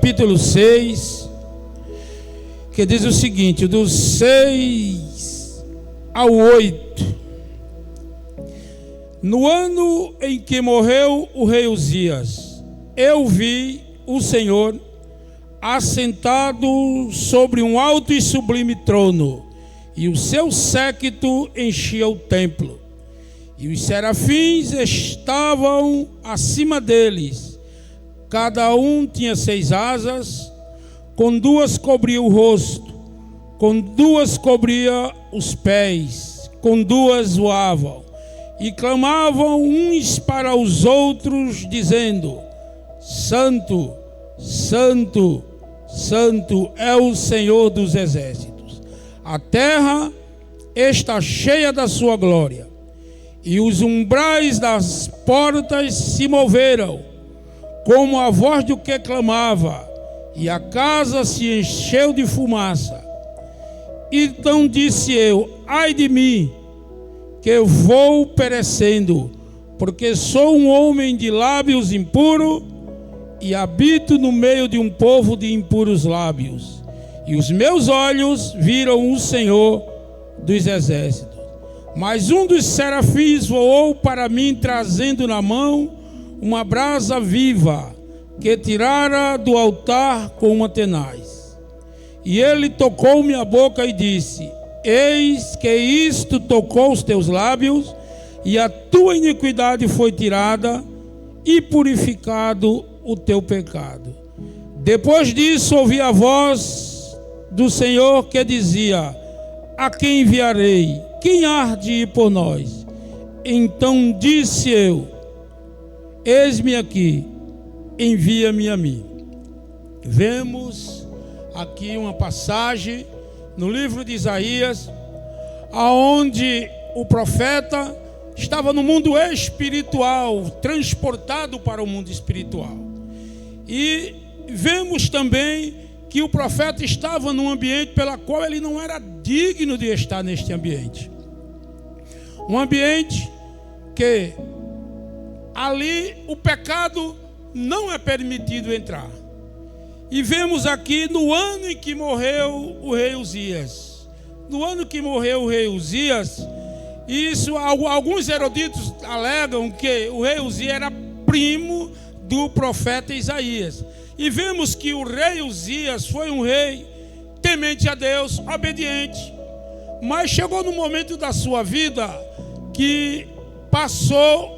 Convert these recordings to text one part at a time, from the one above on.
capítulo 6, que diz o seguinte, dos 6 ao 8. No ano em que morreu o rei Uzias, eu vi o Senhor assentado sobre um alto e sublime trono, e o seu séquito enchia o templo. E os serafins estavam acima deles. Cada um tinha 6 asas, com 2 cobria o rosto, com 2 cobria os pés, com 2 voavam. E clamavam uns para os outros, dizendo: Santo, Santo, Santo é o Senhor dos exércitos. A terra está cheia da sua glória. E os umbrais das portas se moveram, como a voz do que clamava, e a casa se encheu de fumaça. Então disse eu: ai de mim, que eu vou perecendo, porque sou um homem de lábios impuros, e habito no meio de um povo de impuros lábios. E os meus olhos viram o Senhor dos exércitos. Mas um dos serafins voou para mim, trazendo na mão uma brasa viva, que tirara do altar com uma tenaz. E ele tocou-me a boca e disse: eis que isto tocou os teus lábios, e a tua iniquidade foi tirada, e purificado o teu pecado. Depois disso ouvi a voz do Senhor que dizia: a quem enviarei? Quem há de ir por nós? Então disse eu: eis-me aqui, envia-me a mim. Vemos aqui uma passagem no livro de Isaías, aonde o profeta estava no mundo espiritual, transportado para o mundo espiritual. E vemos também que o profeta estava num ambiente pela qual ele não era digno de estar neste ambiente. Um ambiente que ali o pecado não é permitido entrar. E vemos aqui no ano em que morreu o rei Uzias. No ano que morreu o rei Uzias, isso alguns eruditos alegam que o rei Uzias era primo do profeta Isaías. E vemos que o rei Uzias foi um rei temente a Deus, obediente. Mas chegou no momento da sua vida que passou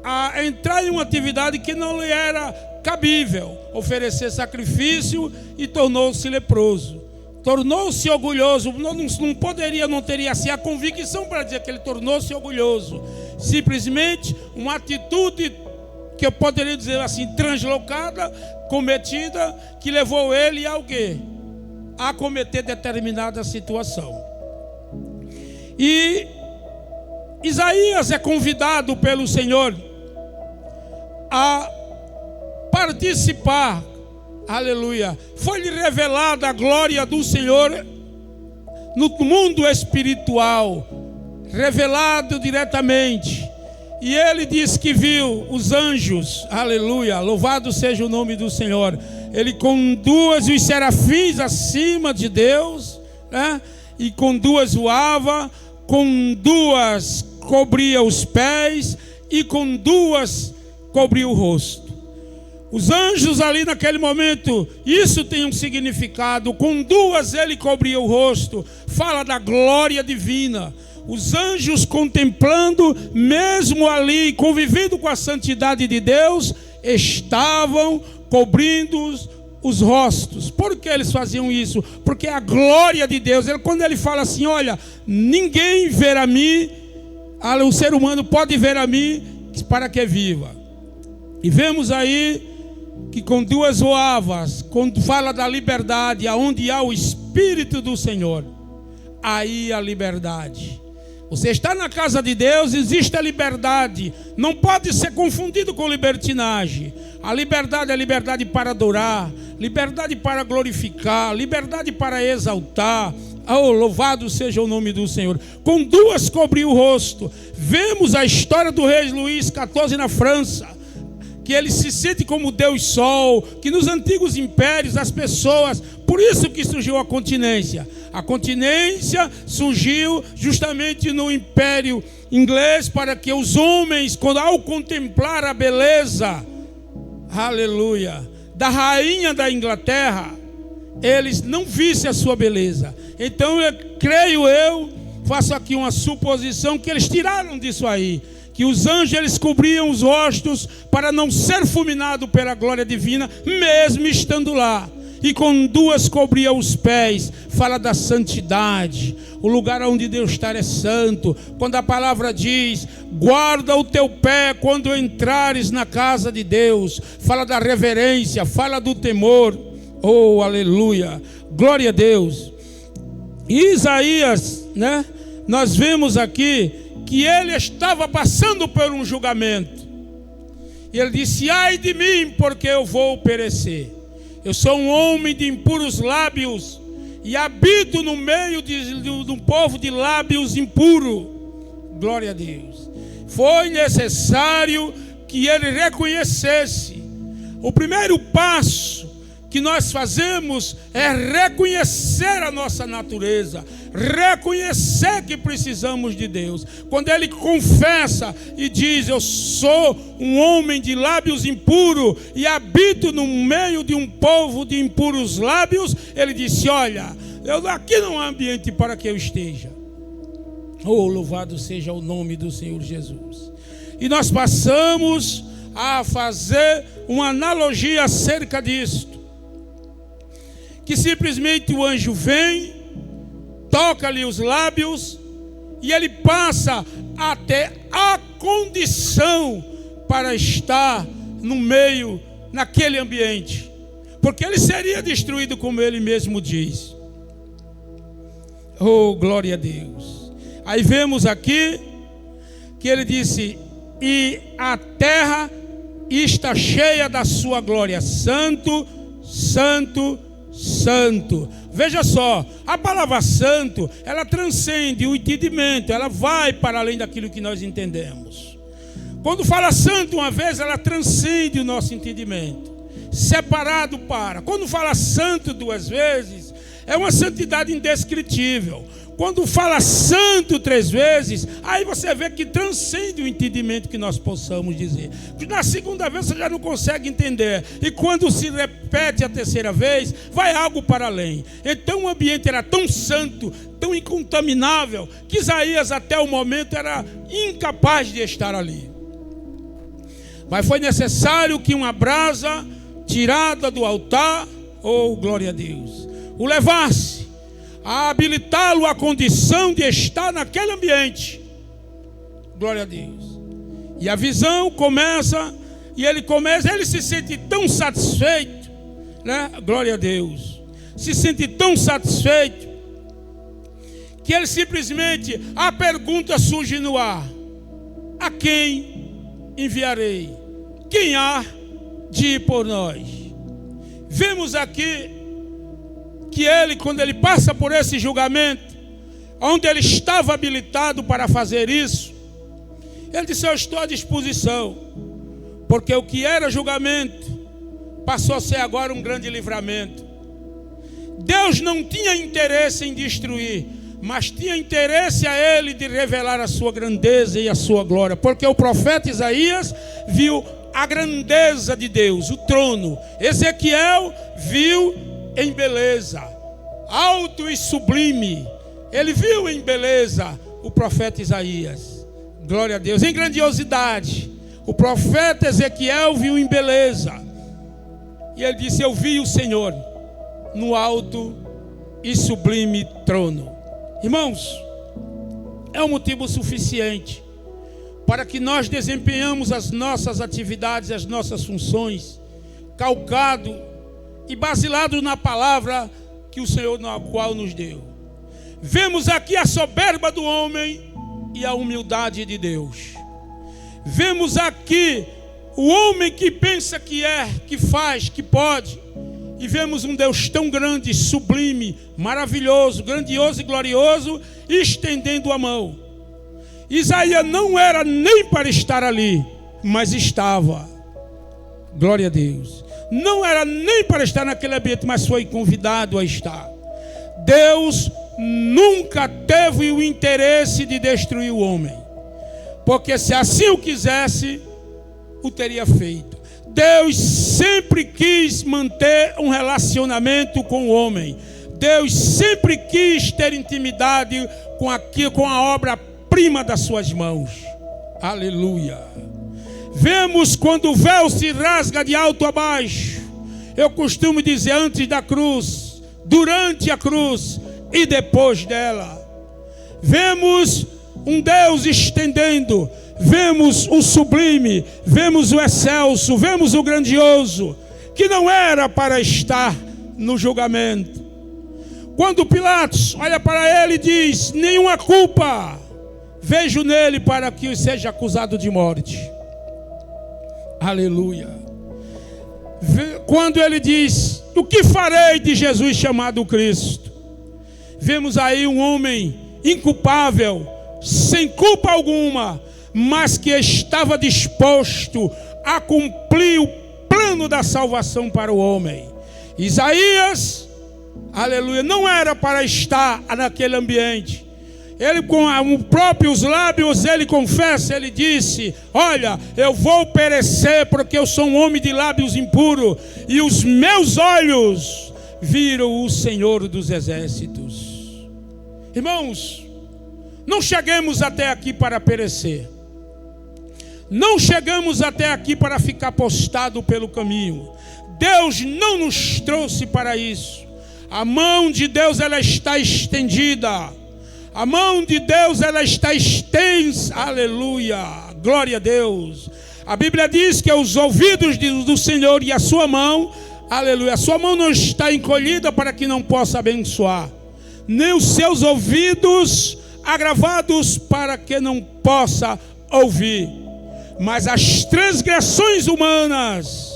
a entrar em uma atividade que não lhe era cabível, oferecer sacrifício, e tornou-se leproso. Tornou-se orgulhoso. Não teria assim a convicção para dizer que ele tornou-se orgulhoso. Simplesmente uma atitude que eu poderia dizer assim, translocada, cometida, que levou ele a quê? A cometer determinada situação. E Isaías é convidado pelo Senhor a participar, aleluia, foi-lhe revelada a glória do Senhor no mundo espiritual, revelado diretamente. E ele diz que viu os anjos, aleluia, louvado seja o nome do Senhor. Ele com 2 os serafins acima de Deus, né? E com 2 voava, com 2 cobria os pés, e com 2 cobria o rosto. Os anjos ali naquele momento, isso tem um significado. Com 2 ele cobria o rosto, fala da glória divina. Os anjos contemplando, mesmo ali, convivendo com a santidade de Deus, estavam cobrindo os rostos. Por que eles faziam isso? Porque a glória de Deus, quando ele fala assim, olha, ninguém verá a mim, o ser humano pode ver a mim para que viva. E vemos aí que com 2 voavas, quando fala da liberdade, aonde há o Espírito do Senhor, aí a liberdade. Você está na casa de Deus, existe a liberdade. Não pode ser confundido com libertinagem. A liberdade é liberdade para adorar, liberdade para glorificar, liberdade para exaltar. Oh, louvado seja o nome do Senhor. Com 2 cobriu o rosto. Vemos a história do rei Luís XIV na França, que ele se sente como Deus Sol, que nos antigos impérios as pessoas, por isso que surgiu a continência. A continência surgiu justamente no Império Inglês, para que os homens, ao contemplar a beleza, aleluia, da rainha da Inglaterra, eles não vissem a sua beleza. Então faço aqui uma suposição, que eles tiraram disso aí, que os anjos eles cobriam os rostos para não ser fulminado pela glória divina, mesmo estando lá. E com duas cobria os pés. Fala da santidade. O lugar onde Deus está é santo. Quando a palavra diz: guarda o teu pé quando entrares na casa de Deus, fala da reverência, fala do temor. Oh, aleluia, glória a Deus. E Isaías, nós vemos aqui que ele estava passando por um julgamento. E ele disse: ai de mim, porque eu vou perecer. Eu sou um homem de impuros lábios e habito no meio de um povo de lábios impuros. Glória a Deus. Foi necessário que ele reconhecesse. O primeiro passo que nós fazemos é reconhecer a nossa natureza, reconhecer que precisamos de Deus. Quando ele confessa e diz: eu sou um homem de lábios impuros e habito no meio de um povo de impuros lábios, ele disse: olha, aqui não há ambiente para que eu esteja. Oh, louvado seja o nome do Senhor Jesus. E nós passamos a fazer uma analogia acerca disto, que simplesmente o anjo vem, toca-lhe os lábios e ele passa até a condição para estar no meio, naquele ambiente, porque ele seria destruído, como ele mesmo diz. Oh, glória a Deus. Aí vemos aqui que ele disse: e a terra está cheia da sua glória, santo, santo, santo. Veja só, a palavra santo, ela transcende o entendimento, ela vai para além daquilo que nós entendemos. Quando fala santo uma vez, ela transcende o nosso entendimento, separado para. Quando fala santo duas vezes, é uma santidade indescritível. Quando fala santo três vezes, aí você vê que transcende o entendimento que nós possamos dizer. Na segunda vez você já não consegue entender. E quando se repete a terceira vez, vai algo para além. Então o ambiente era tão santo, tão incontaminável, que Isaías até o momento era incapaz de estar ali. Mas foi necessário que uma brasa tirada do altar, oh glória a Deus, o levasse a habilitá-lo à condição de estar naquele ambiente. Glória a Deus. E a visão começa, e ele se sente tão satisfeito, Glória a Deus. Se sente tão satisfeito que ele simplesmente, a pergunta surge no ar: a quem enviarei? Quem há de ir por nós? Vemos aqui que ele, quando ele passa por esse julgamento, onde ele estava habilitado para fazer isso, ele disse: eu estou à disposição, porque o que era julgamento passou a ser agora um grande livramento. Deus não tinha interesse em destruir, mas tinha interesse a ele de revelar a sua grandeza e a sua glória, porque o profeta Isaías viu a grandeza de Deus, o trono. Ezequiel viu em beleza, alto e sublime. Ele viu em beleza o profeta Isaías. Glória a Deus. Em grandiosidade, o profeta Ezequiel viu em beleza. E ele disse: eu vi o Senhor no alto e sublime trono. Irmãos, é um motivo suficiente para que nós desempenhamos as nossas atividades, as nossas funções, calcado e basilado na palavra que o Senhor na qual nos deu. Vemos aqui a soberba do homem e a humildade de Deus. Vemos aqui o homem que pensa que é, que faz, que pode. E vemos um Deus tão grande, sublime, maravilhoso, grandioso e glorioso, estendendo a mão. Isaías não era nem para estar ali, mas estava. Glória a Deus. Não era nem para estar naquele ambiente, mas foi convidado a estar. Deus nunca teve o interesse de destruir o homem, porque se assim o quisesse, o teria feito. Deus sempre quis manter um relacionamento com o homem. Deus sempre quis ter intimidade com a obra-prima das suas mãos. Aleluia. Vemos quando o véu se rasga de alto a baixo. Eu costumo dizer antes da cruz, durante a cruz e depois dela. Vemos um Deus estendendo. Vemos o sublime, vemos o excelso, vemos o grandioso, que não era para estar no julgamento. Quando Pilatos olha para ele e diz: nenhuma culpa vejo nele para que seja acusado de morte. Aleluia. Quando ele diz: o que farei de Jesus chamado Cristo? Vemos aí um homem inculpável, sem culpa alguma, mas que estava disposto a cumprir o plano da salvação para o homem. Isaías, aleluia, não era para estar naquele ambiente. Ele com os próprios lábios, ele confessa, ele disse: olha, eu vou perecer porque eu sou um homem de lábios impuros, e os meus olhos viram o Senhor dos exércitos. Irmãos, não cheguemos até aqui para perecer. Não chegamos até aqui para ficar postado pelo caminho. Deus não nos trouxe para isso. A mão de Deus, ela está estendida. A mão de Deus, ela está extensa. Aleluia. Glória a Deus. A Bíblia diz que os ouvidos do Senhor e a sua mão, aleluia, a sua mão não está encolhida para que não possa abençoar, nem os seus ouvidos agravados para que não possa ouvir. Mas as transgressões humanas,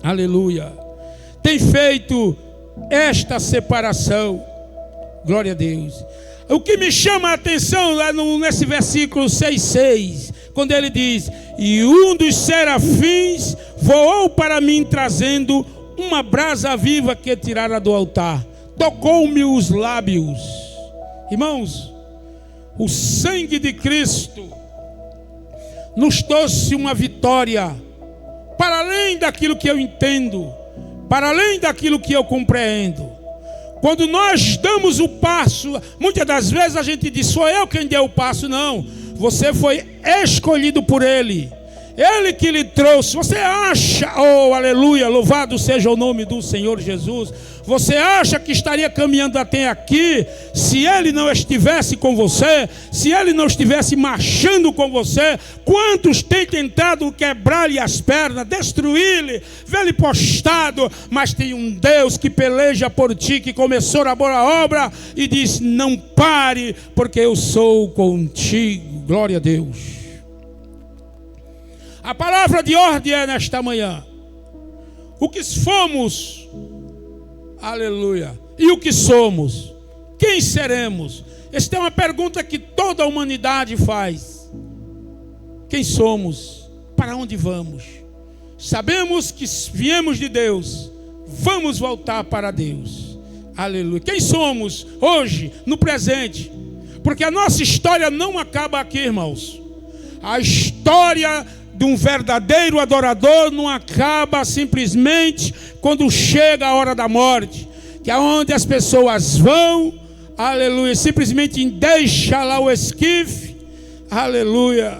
aleluia, tem feito esta separação. Glória a Deus. O que me chama a atenção lá nesse versículo 6,6, quando ele diz: e um dos serafins voou para mim trazendo uma brasa viva que tirara do altar, tocou-me os lábios. Irmãos, o sangue de Cristo nos trouxe uma vitória para além daquilo que eu entendo, para além daquilo que eu compreendo. Quando nós damos o passo, muitas das vezes a gente diz: sou eu quem deu o passo. Não, você foi escolhido por Ele. Ele que lhe trouxe. Você acha, oh aleluia, louvado seja o nome do Senhor Jesus, você acha que estaria caminhando até aqui se Ele não estivesse com você, se Ele não estivesse marchando com você? Quantos têm tentado quebrar-lhe as pernas, destruir-lhe, ver-lhe postado, mas tem um Deus que peleja por ti, que começou a boa obra e diz: não pare, porque eu sou contigo. Glória a Deus. A palavra de ordem é nesta manhã: o que fomos, aleluia, e o que somos, quem seremos? Esta é uma pergunta que toda a humanidade faz. Quem somos? Para onde vamos? Sabemos que viemos de Deus, vamos voltar para Deus. Aleluia. Quem somos hoje, no presente? Porque a nossa história não acaba aqui, irmãos. A história de um verdadeiro adorador não acaba simplesmente quando chega a hora da morte, que é onde as pessoas vão, aleluia, simplesmente deixa lá o esquife, aleluia,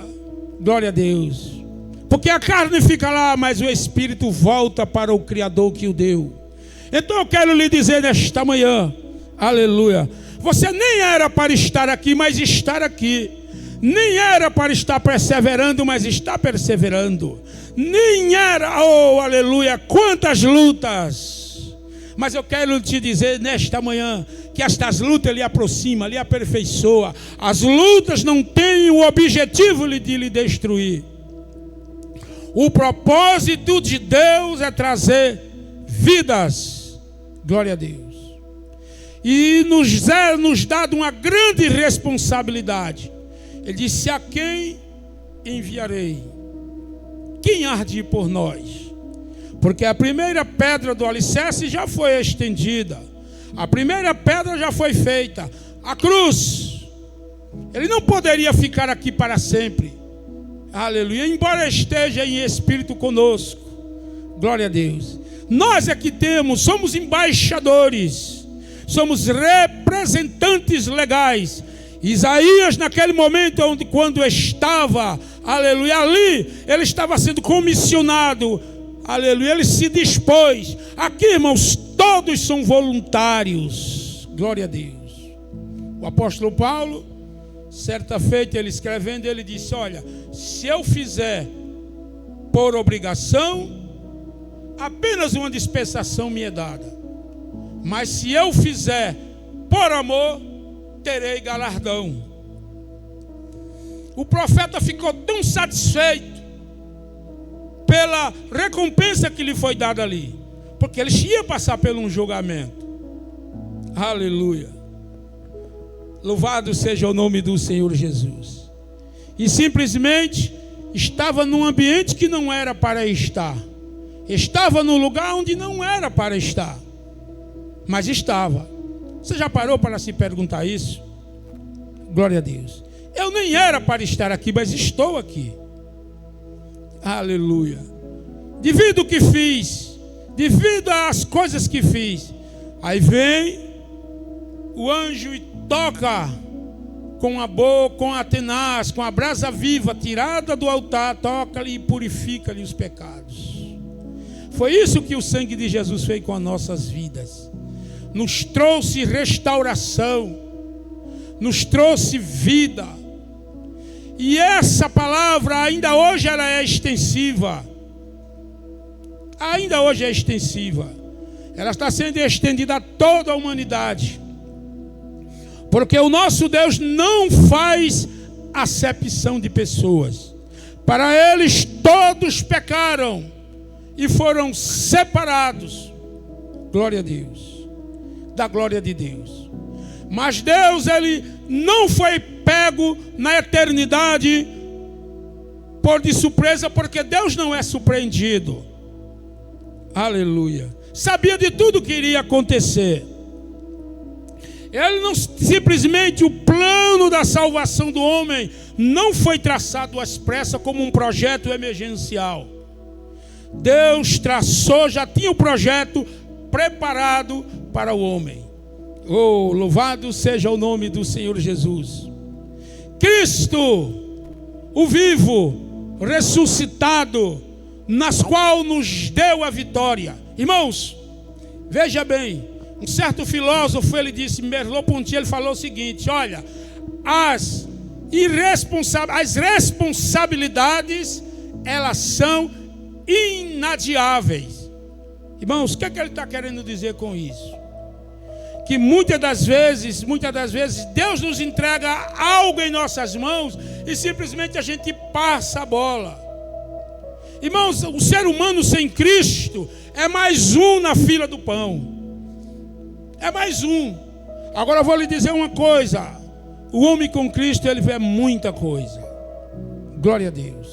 glória a Deus, porque a carne fica lá, mas o espírito volta para o Criador que o deu. Então eu quero lhe dizer nesta manhã, aleluia, você nem era para estar aqui, mas estar aqui. Nem era para estar perseverando, mas está perseverando. Nem era, oh aleluia, quantas lutas. Mas eu quero te dizer nesta manhã que estas lutas lhe aproximam, lhe aperfeiçoam. As lutas não têm o objetivo de lhe destruir. O propósito de Deus é trazer vidas. Glória a Deus. E nos dado uma grande responsabilidade. Ele disse: a quem enviarei? quem há de ir por nós? Porque a primeira pedra do alicerce já foi estendida. A primeira pedra já foi feita. A cruz. Ele não poderia ficar aqui para sempre. Aleluia. Embora esteja em espírito conosco. Glória a Deus. Nós é que somos embaixadores. Somos representantes legais. Isaías, naquele momento, quando estava, aleluia, ali, ele estava sendo comissionado, aleluia, ele se dispôs. Aqui, irmãos, todos são voluntários. Glória a Deus. O apóstolo Paulo, certa feita, ele escrevendo, ele disse: olha, se eu fizer por obrigação, apenas uma dispensação me é dada. Mas se eu fizer por amor, terei galardão. O profeta ficou tão satisfeito pela recompensa que lhe foi dada ali, porque ele ia passar por um julgamento. Aleluia. Louvado seja o nome do Senhor Jesus. E simplesmente estava num ambiente que não era para estar. Estava num lugar onde não era para estar. Mas estava. Você já parou para se perguntar isso? Glória a Deus. Eu nem era para estar aqui, mas estou aqui. Aleluia. Devido ao que fiz, devido às coisas que fiz, aí vem o anjo e toca com a boca, com a tenaz, com a brasa viva tirada do altar, toca-lhe e purifica-lhe os pecados. Foi isso que o sangue de Jesus fez com as nossas vidas. Nos trouxe restauração, nos trouxe vida. E essa palavra ainda hoje ela é extensiva. Ainda hoje é extensiva. Ela está sendo estendida a toda a humanidade. Porque o nosso Deus não faz acepção de pessoas. Para eles todos pecaram e foram separados. Glória a Deus. Da glória de Deus. Mas Deus, ele não foi pego na eternidade por de surpresa, porque Deus não é surpreendido. Aleluia. Sabia de tudo que iria acontecer. Ele não simplesmente, o plano da salvação do homem não foi traçado às pressas como um projeto emergencial. Deus traçou, já tinha o projeto preparado para o homem. Oh, louvado seja o nome do Senhor Jesus. Cristo, o vivo, ressuscitado, nas qual nos deu a vitória. Irmãos, veja bem, um certo filósofo, ele disse, Merleau-Ponty, ele falou o seguinte: olha, as responsabilidades, elas são inadiáveis. Irmãos, o que é que ele está querendo dizer com isso? Que muitas das vezes, Deus nos entrega algo em nossas mãos e simplesmente a gente passa a bola. Irmãos, o ser humano sem Cristo é mais um na fila do pão. É mais um. Agora eu vou lhe dizer uma coisa: o homem com Cristo, ele vê muita coisa. Glória a Deus.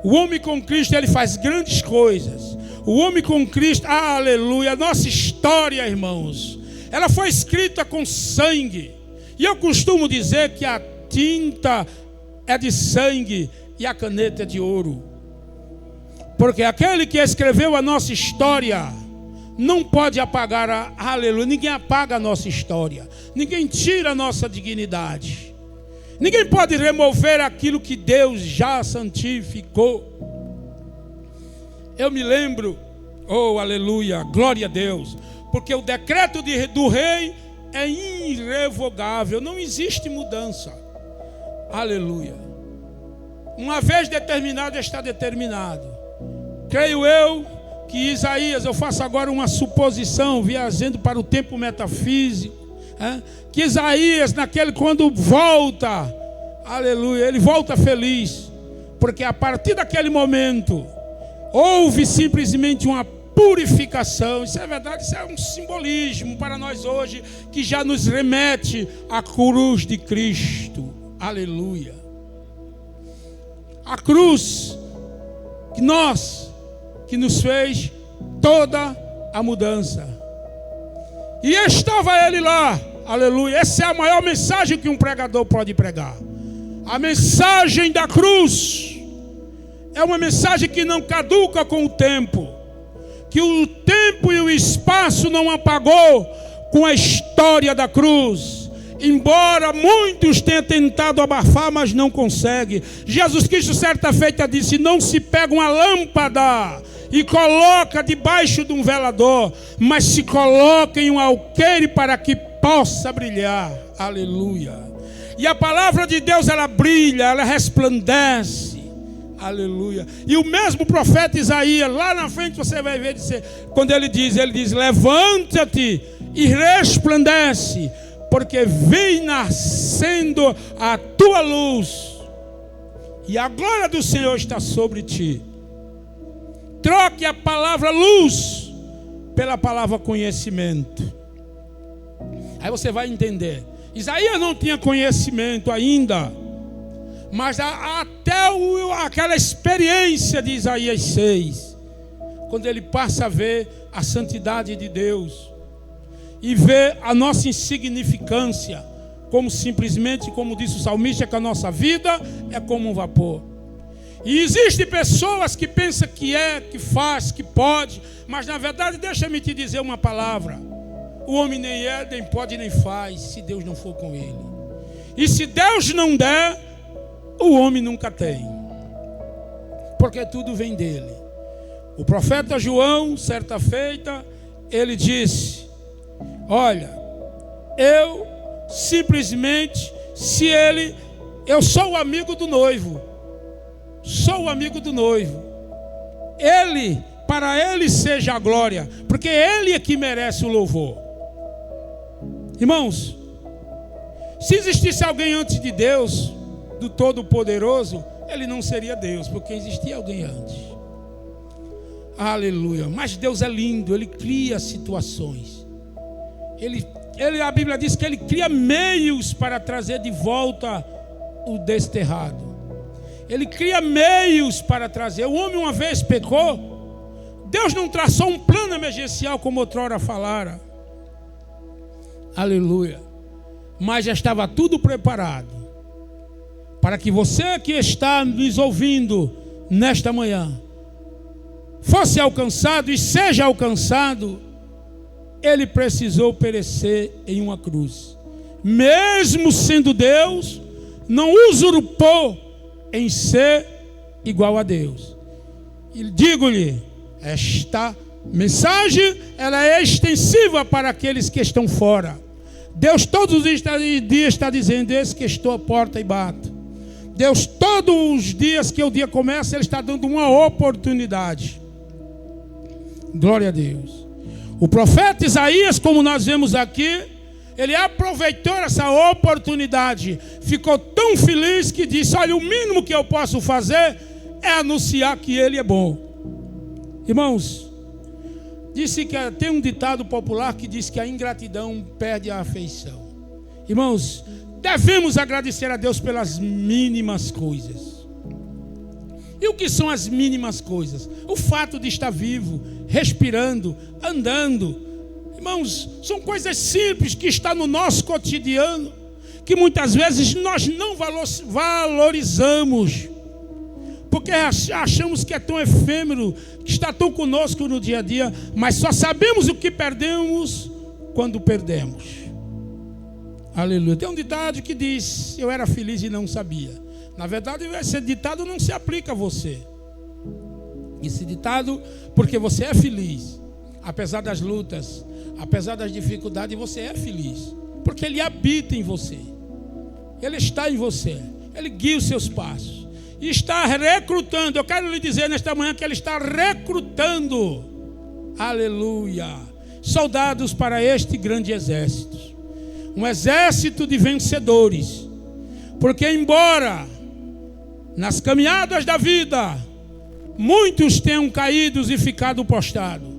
O homem com Cristo, ele faz grandes coisas. O homem com Cristo, aleluia. A nossa história, irmãos, ela foi escrita com sangue. E eu costumo dizer que a tinta é de sangue e a caneta é de ouro. Porque aquele que escreveu a nossa história não pode apagar, aleluia. Ninguém apaga a nossa história. Ninguém tira a nossa dignidade. Ninguém pode remover aquilo que Deus já santificou. Eu me lembro, oh aleluia, glória a Deus, porque o decreto do rei é irrevogável, não existe mudança. Aleluia. Uma vez determinado, está determinado. Creio eu que Isaías, eu faço agora uma suposição, viajando para o tempo metafísico, que Isaías, quando volta, aleluia, ele volta feliz, porque a partir daquele momento houve simplesmente uma purificação. Isso é verdade, isso é um simbolismo para nós hoje, que já nos remete à cruz de Cristo. Aleluia. A cruz que nos fez toda a mudança. E estava ele lá, aleluia. Essa é a maior mensagem que um pregador pode pregar. A mensagem da cruz é uma mensagem que não caduca com o tempo, que o tempo e o espaço não apagou com a história da cruz. Embora muitos tenham tentado abafar, mas não conseguem. Jesus Cristo certa feita disse: não se pega uma lâmpada e coloca debaixo de um velador, mas se coloca em um alqueire para que possa brilhar. Aleluia. E a palavra de Deus, ela brilha, ela resplandece. Aleluia. E o mesmo profeta Isaías, lá na frente você vai ver dizer, quando ele diz: levanta-te e resplandece, porque vem nascendo a tua luz, e a glória do Senhor está sobre ti. Troque a palavra luz pela palavra conhecimento. Aí você vai entender. Isaías não tinha conhecimento ainda, mas até aquela experiência de Isaías 6, quando ele passa a ver a santidade de Deus e ver a nossa insignificância, como simplesmente, como disse o salmista, que a nossa vida é como um vapor. E existem pessoas que pensam que que faz, que pode, mas na verdade, deixa-me te dizer uma palavra: o homem nem é, nem pode, nem faz, se Deus não for com ele. E se Deus não der, o homem nunca tem, porque tudo vem dele. O profeta João, certa feita, ele disse: olha, eu simplesmente, eu sou o amigo do noivo, sou o amigo do noivo. Para ele seja a glória, porque ele é que merece o louvor. Irmãos, se existisse alguém antes de Deus, do Todo-Poderoso, ele não seria Deus, porque existia alguém antes. Aleluia. Mas Deus é lindo, ele cria situações. A Bíblia diz que ele cria meios para trazer de volta o desterrado. Ele cria meios para trazer. O homem uma vez pecou, Deus não traçou um plano emergencial como outrora falara. Aleluia. Mas já estava tudo preparado para que você que está nos ouvindo nesta manhã fosse alcançado e seja alcançado. Ele precisou perecer em uma cruz. Mesmo sendo Deus, não usurpou em ser igual a Deus. E digo-lhe, esta mensagem ela é extensiva para aqueles que estão fora. Deus todos os dias está dizendo: eis que estou à porta e bato. Deus todos os dias que o dia começa, Ele está dando uma oportunidade. Glória a Deus. O profeta Isaías, como nós vemos aqui, ele aproveitou essa oportunidade, ficou tão feliz que disse: olha, o mínimo que eu posso fazer é anunciar que Ele é bom. Irmãos, disse que tem um ditado popular que diz que a ingratidão perde a afeição. Irmãos, devemos agradecer a Deus pelas mínimas coisas. E o que são as mínimas coisas? O fato de estar vivo, respirando, andando. Irmãos, são coisas simples que estão no nosso cotidiano, que muitas vezes nós não valorizamos, porque achamos que é tão efêmero, que está tão conosco no dia a dia, mas só sabemos o que perdemos quando perdemos. Aleluia. Tem um ditado que diz: eu era feliz e não sabia. Na verdade, esse ditado não se aplica a você. Esse ditado, porque você é feliz, apesar das lutas, apesar das dificuldades, você é feliz, porque Ele habita em você, Ele está em você, Ele guia os seus passos e está recrutando. Eu quero lhe dizer nesta manhã que Ele está recrutando, aleluia, soldados para este grande exército, um exército de vencedores, porque embora nas caminhadas da vida muitos tenham caído e ficado prostrados,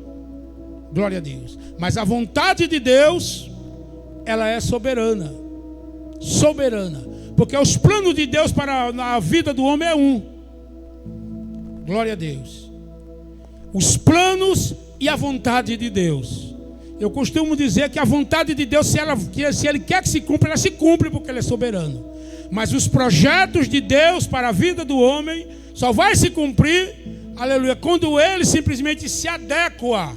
glória a Deus, mas a vontade de Deus, ela é soberana, soberana, porque os planos de Deus para a vida do homem é um. Glória a Deus. Os planos e a vontade de Deus. Eu costumo dizer que a vontade de Deus, se Ele quer que se cumpra, ela se cumpre porque Ele é soberano. Mas os projetos de Deus para a vida do homem só vai se cumprir, aleluia, quando Ele simplesmente se adequa.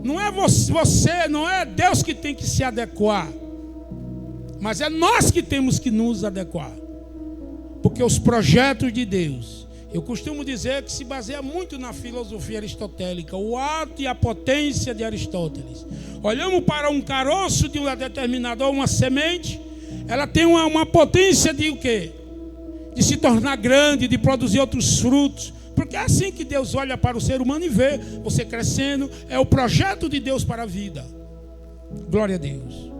Não é você, não é Deus que tem que se adequar, mas é nós que temos que nos adequar. Porque os projetos de Deus, eu costumo dizer que se baseia muito na filosofia aristotélica, o ato e a potência de Aristóteles. Olhamos para um caroço de uma determinada, uma semente, ela tem uma potência de o quê? De se tornar grande, de produzir outros frutos. Porque é assim que Deus olha para o ser humano e vê você crescendo. É o projeto de Deus para a vida. Glória a Deus.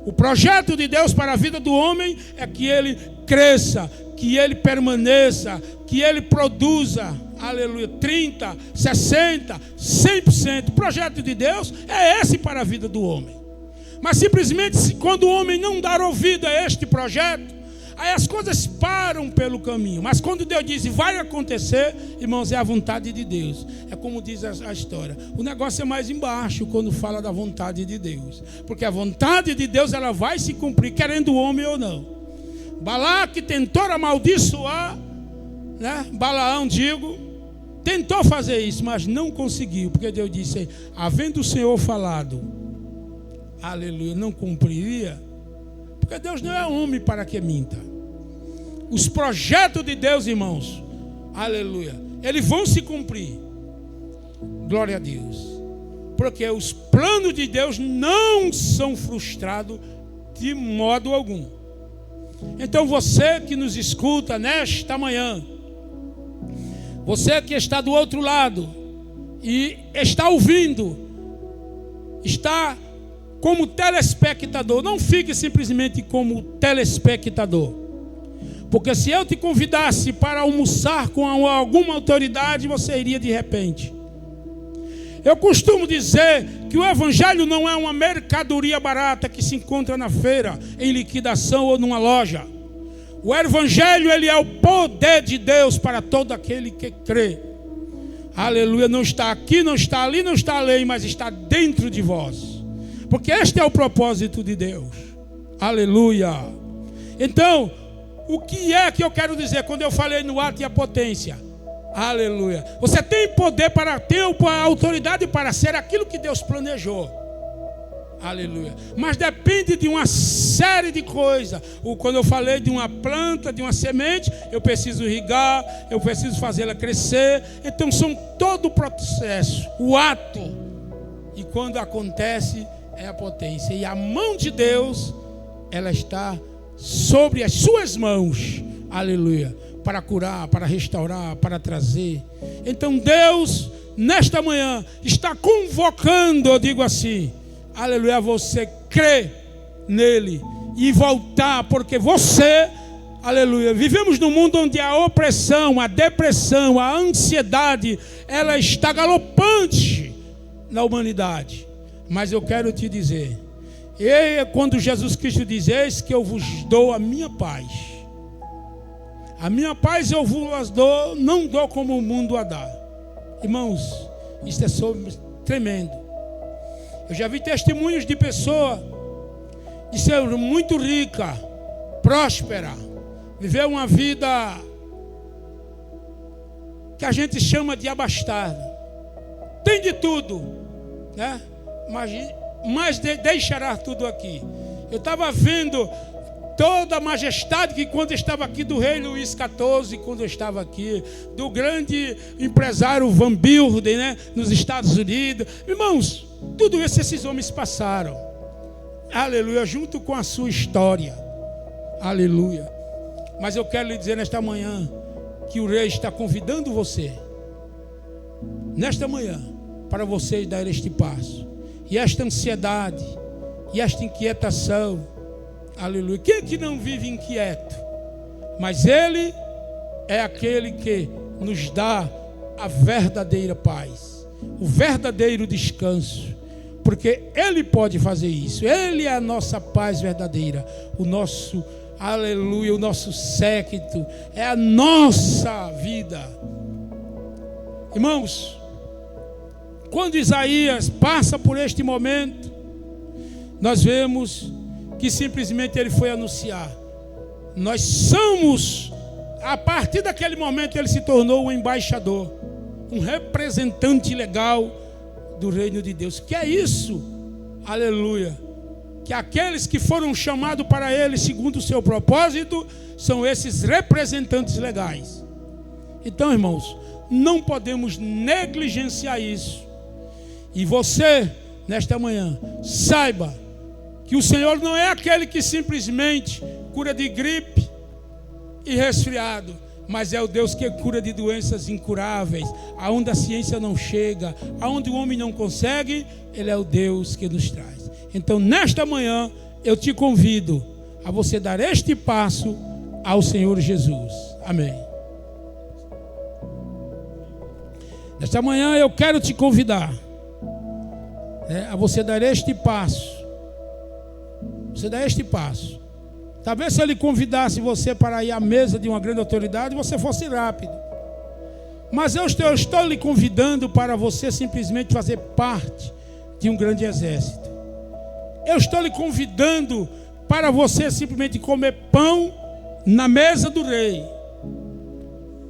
O projeto de Deus para a vida do homem é que ele cresça, que ele permaneça, que ele produza, aleluia, 30, 60, 100%. O projeto de Deus é esse para a vida do homem. Mas simplesmente quando o homem não dar ouvido a este projeto, aí as coisas param pelo caminho. Mas quando Deus diz vai acontecer, irmãos, é a vontade de Deus. É como diz a história. O negócio é mais embaixo quando fala da vontade de Deus. Porque a vontade de Deus, ela vai se cumprir, querendo o homem ou não. Balaque tentou amaldiçoar, né? Balaão, tentou fazer isso, mas não conseguiu. Porque Deus disse, havendo o Senhor falado, aleluia, não cumpriria. Porque Deus não é homem para que minta. Os projetos de Deus, irmãos, aleluia, eles vão se cumprir. Glória a Deus. Porque os planos de Deus não são frustrados de modo algum. Então você que nos escuta nesta manhã, você que está do outro lado e está ouvindo, está como telespectador, não fique simplesmente como telespectador. Porque se eu te convidasse para almoçar com alguma autoridade, você iria de repente. Eu costumo dizer que o evangelho não é uma mercadoria barata que se encontra na feira, em liquidação ou numa loja. O evangelho, ele é o poder de Deus para todo aquele que crê. Aleluia, não está aqui, não está ali, não está além, mas está dentro de vós. Porque este é o propósito de Deus. Aleluia. Então, o que é que eu quero dizer quando eu falei no ato e a potência? Aleluia. Você tem poder para ter a autoridade para ser aquilo que Deus planejou. Aleluia. Mas depende de uma série de coisas. Quando eu falei de uma planta, de uma semente, eu preciso irrigar, eu preciso fazê-la crescer. Então são todo o processo, o ato. E quando acontece, é a potência. E a mão de Deus, ela está sobre as suas mãos. Aleluia. Para curar, para restaurar, para trazer. Então Deus, nesta manhã, está convocando, eu digo assim, aleluia, você crer nele e voltar, porque você, aleluia, vivemos num mundo onde a opressão, a depressão, a ansiedade, ela está galopante na humanidade. Mas eu quero te dizer, quando Jesus Cristo diz, eis que eu vos dou a minha paz. A minha paz eu vos dou, não dou como o mundo a dá. Irmãos, isso é tremendo. Eu já vi testemunhos de pessoa de ser muito rica, próspera, viver uma vida que a gente chama de abastada. Tem de tudo, né? Mas deixará tudo aqui. Eu estava vendo toda a majestade que quando estava aqui do rei Luís XIV, quando eu estava aqui, do grande empresário Van Beurden, né, nos Estados Unidos. Irmãos, tudo isso esses homens passaram. Aleluia, junto com a sua história. Aleluia. Mas eu quero lhe dizer nesta manhã que o rei está convidando você, nesta manhã, para você dar este passo. E esta ansiedade, e esta inquietação, aleluia. Quem é que não vive inquieto? Mas Ele é aquele que nos dá a verdadeira paz, o verdadeiro descanso, porque Ele pode fazer isso. Ele é a nossa paz verdadeira, o nosso, aleluia, o nosso séquito, é a nossa vida. Irmãos, quando Isaías passa por este momento, nós vemos que simplesmente ele foi anunciar. Nós somos, a partir daquele momento ele se tornou um embaixador, um representante legal do reino de Deus. Que é isso? Aleluia. Que aqueles que foram chamados para ele segundo o seu propósito são esses representantes legais. Então, irmãos, não podemos negligenciar isso. E você, nesta manhã, saiba que o Senhor não é aquele que simplesmente cura de gripe e resfriado, mas é o Deus que cura de doenças incuráveis, aonde a ciência não chega, aonde o homem não consegue, Ele é o Deus que nos traz. Então, nesta manhã, eu te convido a você dar este passo ao Senhor Jesus. Amém. Nesta manhã, eu quero te convidar a você dar este passo. Você dá este passo. Talvez se ele convidasse você para ir à mesa de uma grande autoridade, você fosse rápido. Mas eu estou lhe convidando para você simplesmente fazer parte de um grande exército. Eu estou lhe convidando para você simplesmente comer pão na mesa do rei.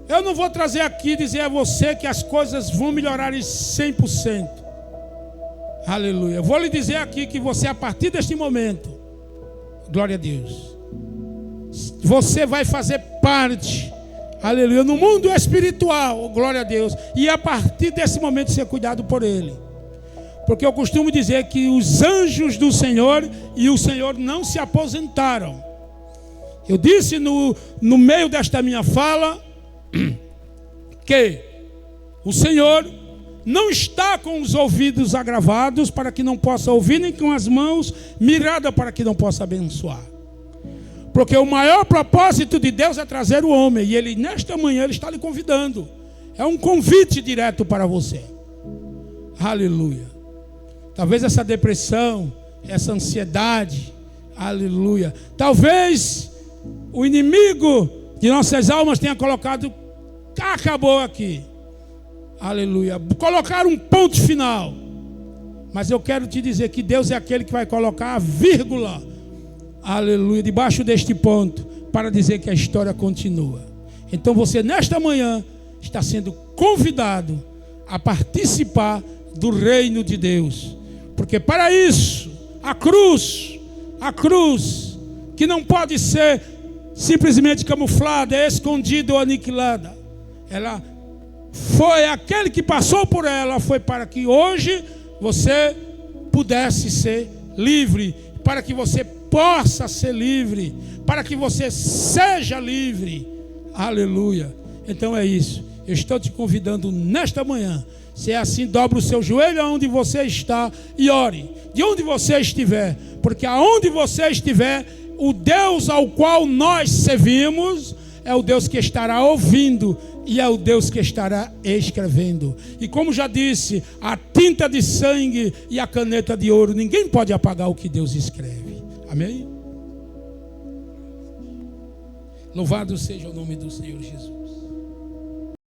Eu não vou trazer aqui e dizer a você que as coisas vão melhorar em 100%. Aleluia. Eu vou lhe dizer aqui que você, a partir deste momento, glória a Deus, você vai fazer parte, aleluia, no mundo espiritual, glória a Deus, e a partir desse momento ser cuidado por Ele. Porque eu costumo dizer que os anjos do Senhor e o Senhor não se aposentaram. Eu disse no meio desta minha fala que o Senhor não está com os ouvidos agravados para que não possa ouvir, nem com as mãos miradas para que não possa abençoar. Porque o maior propósito de Deus é trazer o homem. E Ele, nesta manhã, Ele está lhe convidando. É um convite direto para você. Aleluia. Talvez essa depressão, essa ansiedade, aleluia. Talvez o inimigo de nossas almas tenha colocado, acabou aqui. Aleluia. Colocar um ponto final. Mas eu quero te dizer que Deus é aquele que vai colocar a vírgula, aleluia, debaixo deste ponto, para dizer que a história continua. Então você, nesta manhã, está sendo convidado a participar do reino de Deus. Porque para isso, a cruz, que não pode ser simplesmente camuflada, escondida ou aniquilada, ela foi aquele que passou por ela, foi para que hoje você pudesse ser livre, para que você possa ser livre, para que você seja livre. Aleluia. Então é isso. Eu estou te convidando nesta manhã. Se é assim, dobre o seu joelho aonde você está e ore, de onde você estiver, porque aonde você estiver, o Deus ao qual nós servimos é o Deus que estará ouvindo e é o Deus que estará escrevendo. E como já disse, a tinta de sangue e a caneta de ouro, ninguém pode apagar o que Deus escreve. Amém? Louvado seja o nome do Senhor Jesus.